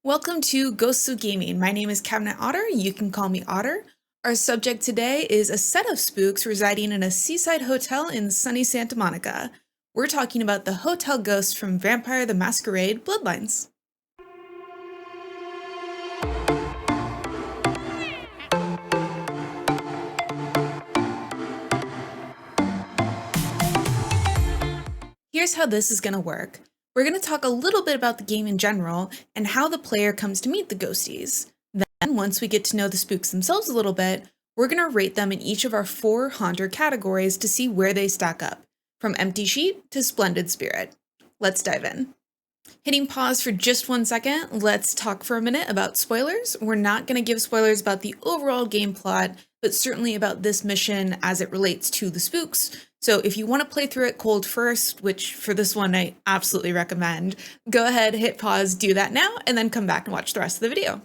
Welcome to Ghosts of Gaming. My name is Cabinet Otter. You can call me Otter. Our subject today is a set of spooks residing in a seaside hotel in sunny Santa Monica. We're talking about the hotel ghost from Vampire the Masquerade Bloodlines. Here's how this is going to work. We're going to talk a little bit about the game in general and how the player comes to meet the ghosties. Then, once we get to know the spooks themselves a little bit, we're going to rate them in each of our 4 haunter categories to see where they stack up, from empty sheet to splendid spirit. Let's dive in. Hitting pause for just 1 second, let's talk for a minute about spoilers. We're not going to give spoilers about the overall game plot, but certainly about this mission as it relates to the spooks. So if you want to play through it cold first, which for this one I absolutely recommend, go ahead, hit pause, do that now, and then come back and watch the rest of the video.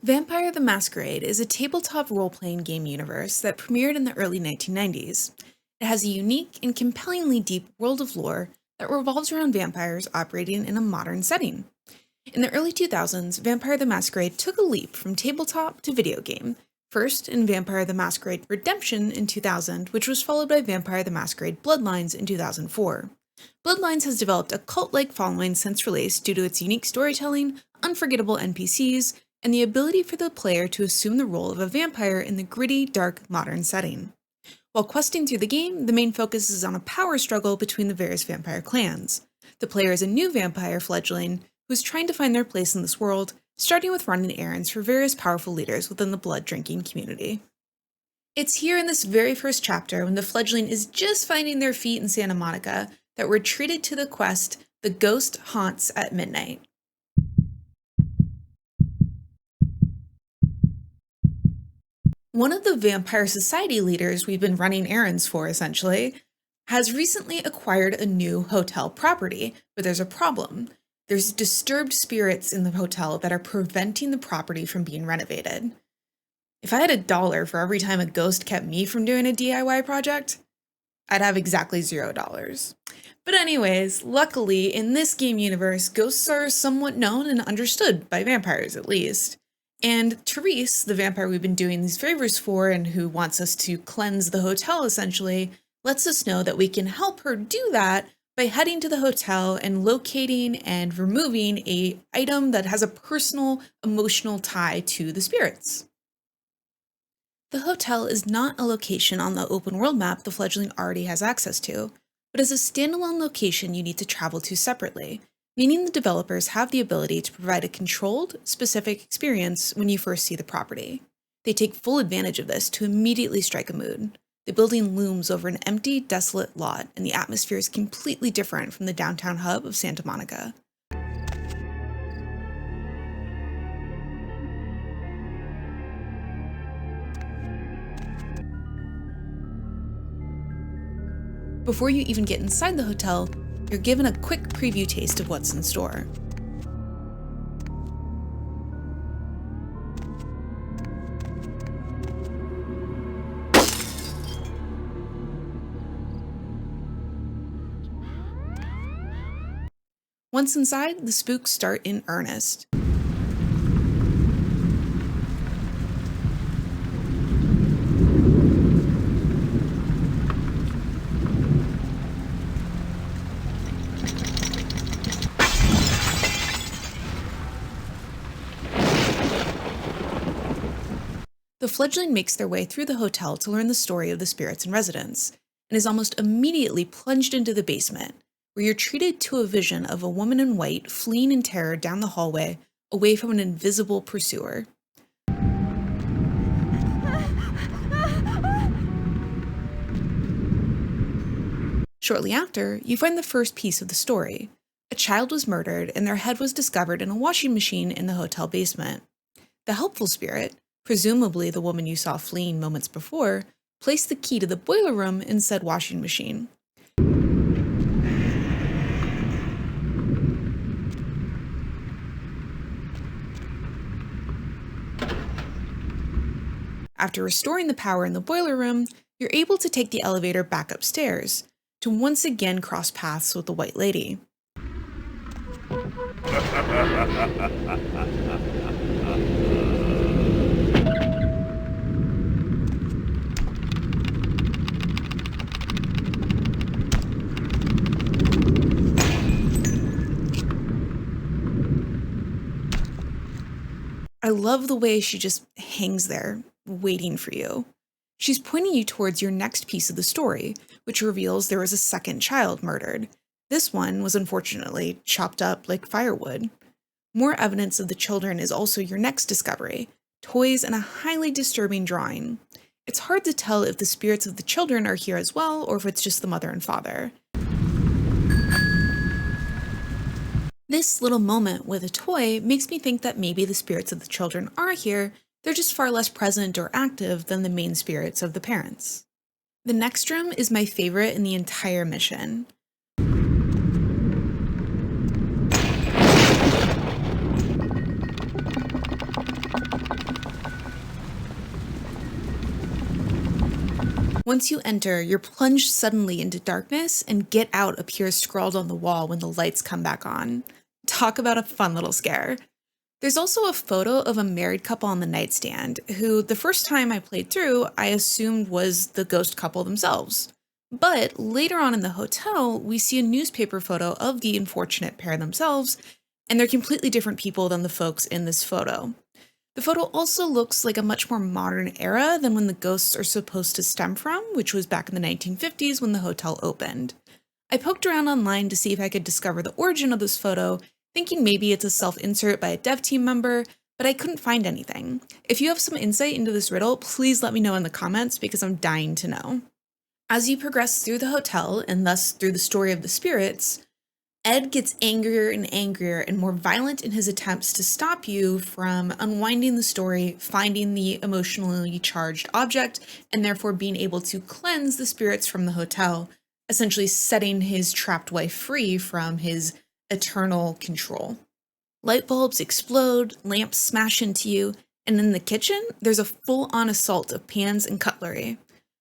Vampire the Masquerade is a tabletop role-playing game universe that premiered in the early 1990s. It has a unique and compellingly deep world of lore that revolves around vampires operating in a modern setting. In the early 2000s, Vampire the Masquerade took a leap from tabletop to video game, first in Vampire the Masquerade Redemption in 2000, which was followed by Vampire the Masquerade Bloodlines in 2004. Bloodlines has developed a cult-like following since release due to its unique storytelling, unforgettable NPCs, and the ability for the player to assume the role of a vampire in the gritty, dark, modern setting. While questing through the game, the main focus is on a power struggle between the various vampire clans. The player is a new vampire fledgling who is trying to find their place in this world, starting with running errands for various powerful leaders within the blood-drinking community. It's here in this very first chapter, when the fledgling is just finding their feet in Santa Monica, that we're treated to the quest, The Ghost Haunts at Midnight. One of the Vampire Society leaders we've been running errands for, essentially, has recently acquired a new hotel property, but there's a problem. There's disturbed spirits in the hotel that are preventing the property from being renovated. If I had $1 for every time a ghost kept me from doing a DIY project, I'd have exactly $0. But anyways, luckily, in this game universe, ghosts are somewhat known and understood by vampires, at least. And Therese, the vampire we've been doing these favors for and who wants us to cleanse the hotel essentially, lets us know that we can help her do that by heading to the hotel and locating and removing an item that has a personal, emotional tie to the spirits. The hotel is not a location on the open world map the fledgling already has access to, but is a standalone location you need to travel to separately, meaning the developers have the ability to provide a controlled, specific experience when you first see the property. They take full advantage of this to immediately strike a mood. The building looms over an empty, desolate lot, and the atmosphere is completely different from the downtown hub of Santa Monica. Before you even get inside the hotel, you're given a quick preview taste of what's in store. Once inside, the spooks start in earnest. The fledgling makes their way through the hotel to learn the story of the spirits in residence, and is almost immediately plunged into the basement, where you're treated to a vision of a woman in white fleeing in terror down the hallway away from an invisible pursuer. Shortly after, you find the first piece of the story. A child was murdered and their head was discovered in a washing machine in the hotel basement. The helpful spirit, presumably the woman you saw fleeing moments before, placed the key to the boiler room in said washing machine. After restoring the power in the boiler room, you're able to take the elevator back upstairs, to once again cross paths with the White Lady. I love the way she just hangs there, waiting for you. She's pointing you towards your next piece of the story, which reveals there was a second child murdered. This one was unfortunately chopped up like firewood. More evidence of the children is also your next discovery: toys and a highly disturbing drawing. It's hard to tell if the spirits of the children are here as well, or if it's just the mother and father. This little moment with a toy makes me think that maybe the spirits of the children are here, they're just far less present or active than the main spirits of the parents. The next room is my favorite in the entire mission. Once you enter, you're plunged suddenly into darkness, and "Get Out" appears scrawled on the wall when the lights come back on. Talk about a fun little scare. There's also a photo of a married couple on the nightstand, who the first time I played through, I assumed was the ghost couple themselves. But later on in the hotel, we see a newspaper photo of the unfortunate pair themselves, and they're completely different people than the folks in this photo. The photo also looks like a much more modern era than when the ghosts are supposed to stem from, which was back in the 1950s when the hotel opened. I poked around online to see if I could discover the origin of this photo, thinking maybe it's a self-insert by a dev team member, but I couldn't find anything. If you have some insight into this riddle, please let me know in the comments because I'm dying to know. As you progress through the hotel, and thus through the story of the spirits, Ed gets angrier and angrier and more violent in his attempts to stop you from unwinding the story, finding the emotionally charged object, and therefore being able to cleanse the spirits from the hotel, essentially setting his trapped wife free from his eternal control. Light bulbs explode, lamps smash into you, and in the kitchen, there's a full-on assault of pans and cutlery.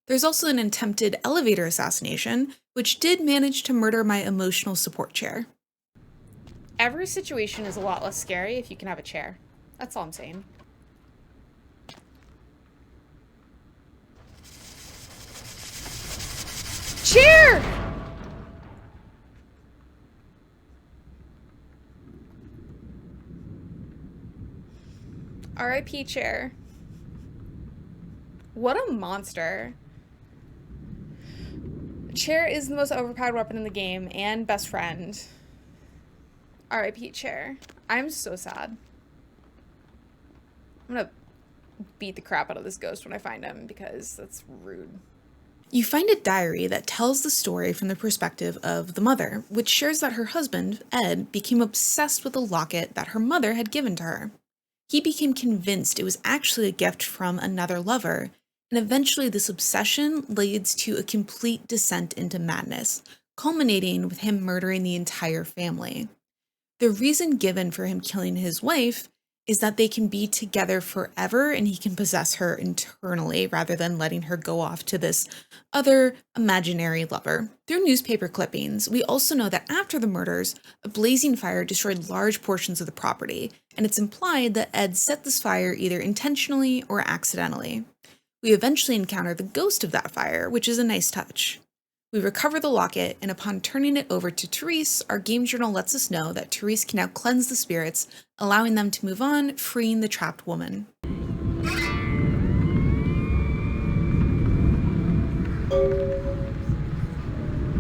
There's also an attempted elevator assassination, which did manage to murder my emotional support chair. Every situation is a lot less scary if you can have a chair. That's all I'm saying. Chair! R.I.P. chair. What a monster. Chair is the most overpowered weapon in the game and best friend. R.I.P. chair. I'm so sad. I'm gonna beat the crap out of this ghost when I find him because that's rude. You find a diary that tells the story from the perspective of the mother, which shares that her husband, Ed, became obsessed with a locket that her mother had given to her. He became convinced it was actually a gift from another lover, and eventually this obsession leads to a complete descent into madness, culminating with him murdering the entire family. The reason given for him killing his wife is that they can be together forever and he can possess her internally rather than letting her go off to this other imaginary lover. Through newspaper clippings, we also know that after the murders, a blazing fire destroyed large portions of the property, and it's implied that Ed set this fire either intentionally or accidentally. We eventually encounter the ghost of that fire, which is a nice touch. We recover the locket, and upon turning it over to Therese, our game journal lets us know that Therese can now cleanse the spirits, allowing them to move on, freeing the trapped woman.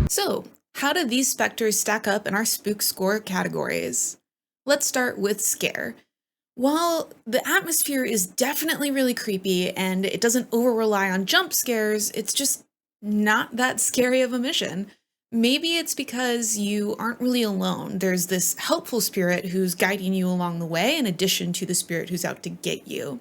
So, how do these specters stack up in our spook score categories? Let's start with scare. While the atmosphere is definitely really creepy and it doesn't over-rely on jump scares, it's just not that scary of a mission. Maybe it's because you aren't really alone. There's this helpful spirit who's guiding you along the way in addition to the spirit who's out to get you.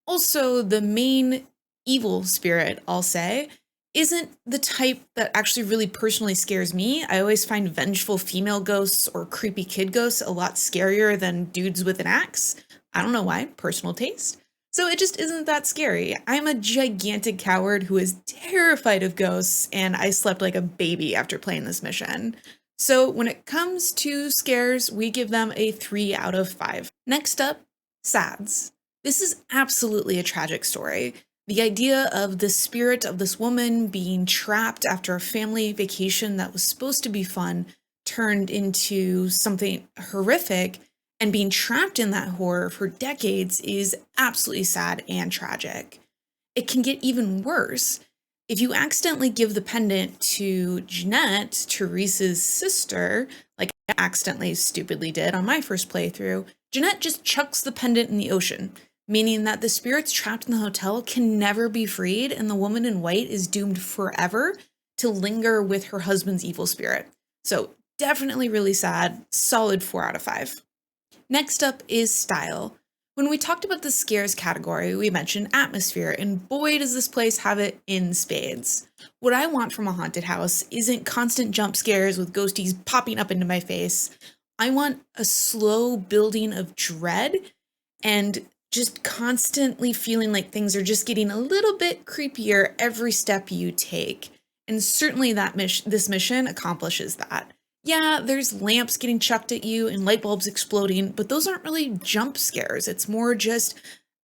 Also, the main evil spirit, I'll say, isn't the type that actually really personally scares me. I always find vengeful female ghosts or creepy kid ghosts a lot scarier than dudes with an axe. I don't know why, personal taste. So it just isn't that scary. I'm a gigantic coward who is terrified of ghosts, and I slept like a baby after playing this mission. So when it comes to scares, we give them a 3 out of 5. Next up, sads. This is absolutely a tragic story. The idea of the spirit of this woman being trapped after a family vacation that was supposed to be fun turned into something horrific, and being trapped in that horror for decades is absolutely sad and tragic. It can get even worse. If you accidentally give the pendant to Jeanette, Teresa's sister, like I accidentally stupidly did on my first playthrough, Jeanette just chucks the pendant in the ocean, meaning that the spirits trapped in the hotel can never be freed, and the woman in white is doomed forever to linger with her husband's evil spirit. So definitely really sad, solid 4 out of 5. Next up is style. When we talked about the scares category, we mentioned atmosphere, and boy does this place have it in spades. What I want from a haunted house isn't constant jump scares with ghosties popping up into my face. I want a slow building of dread and just constantly feeling like things are just getting a little bit creepier every step you take. And certainly this mission accomplishes that. Yeah, there's lamps getting chucked at you and light bulbs exploding, but those aren't really jump scares. It's more just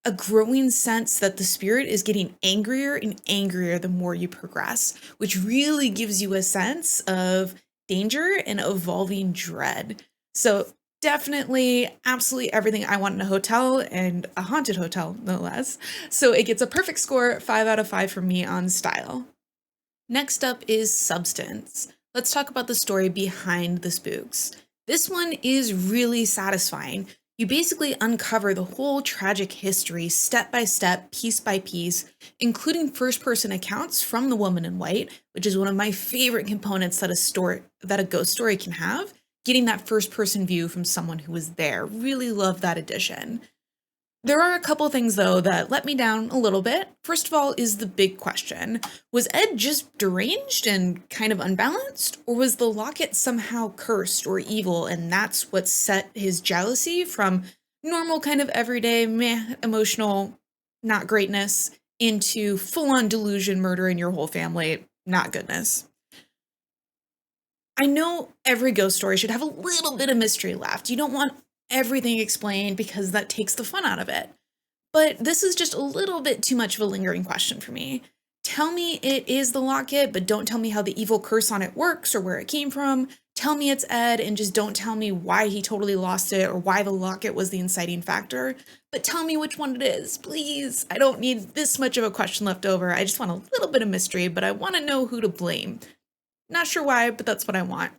a growing sense that the spirit is getting angrier and angrier the more you progress, which really gives you a sense of danger and evolving dread. So definitely, absolutely everything I want in a hotel, and a haunted hotel, no less. So it gets a perfect score, 5 out of 5 from me on style. Next up is substance. Let's talk about the story behind the spooks. This one is really satisfying. You basically uncover the whole tragic history step by step, piece by piece, including first-person accounts from the woman in white, which is one of my favorite components that a ghost story can have. Getting that first-person view from someone who was there. Really love that addition. There are a couple things, though, that let me down a little bit. First of all is the big question. Was Ed just deranged and kind of unbalanced? Or was the locket somehow cursed or evil, and that's what set his jealousy from normal kind of everyday meh, emotional not greatness into full-on delusion, murdering your whole family, not goodness? I know every ghost story should have a little bit of mystery left. You don't want everything explained because that takes the fun out of it. But this is just a little bit too much of a lingering question for me. Tell me it is the locket, but don't tell me how the evil curse on it works or where it came from. Tell me it's Ed, and just don't tell me why he totally lost it or why the locket was the inciting factor. But tell me which one it is, please. I don't need this much of a question left over. I just want a little bit of mystery, but I want to know who to blame. Not sure why, but that's what I want.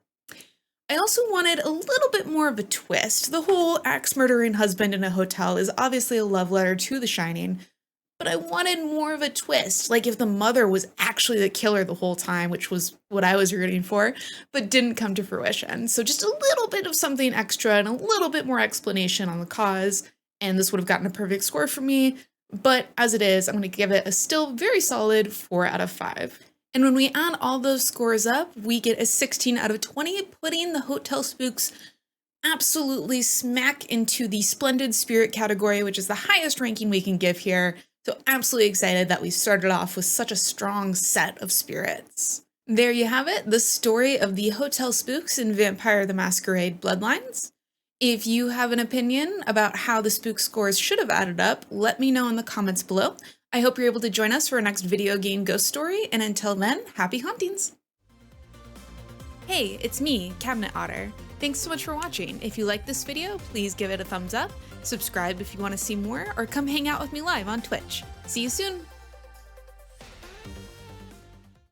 I also wanted a little bit more of a twist. The whole axe-murdering husband in a hotel is obviously a love letter to The Shining, but I wanted more of a twist, like if the mother was actually the killer the whole time, which was what I was rooting for, but didn't come to fruition. So just a little bit of something extra and a little bit more explanation on the cause, and this would have gotten a perfect score for me, but as it is, I'm going to give it a still very solid 4 out of 5. And when we add all those scores up, we get a 16 out of 20, putting the Hotel Spooks absolutely smack into the Splendid Spirit category, which is the highest ranking we can give here. So absolutely excited that we started off with such a strong set of spirits. There you have it, the story of the Hotel Spooks in Vampire the Masquerade Bloodlines. If you have an opinion about how the spook scores should have added up, let me know in the comments below. I hope you're able to join us for our next video game ghost story, and until then, happy hauntings! Hey, it's me, Cabinet Otter. Thanks so much for watching. If you like this video, please give it a thumbs up, subscribe if you want to see more, or come hang out with me live on Twitch. See you soon!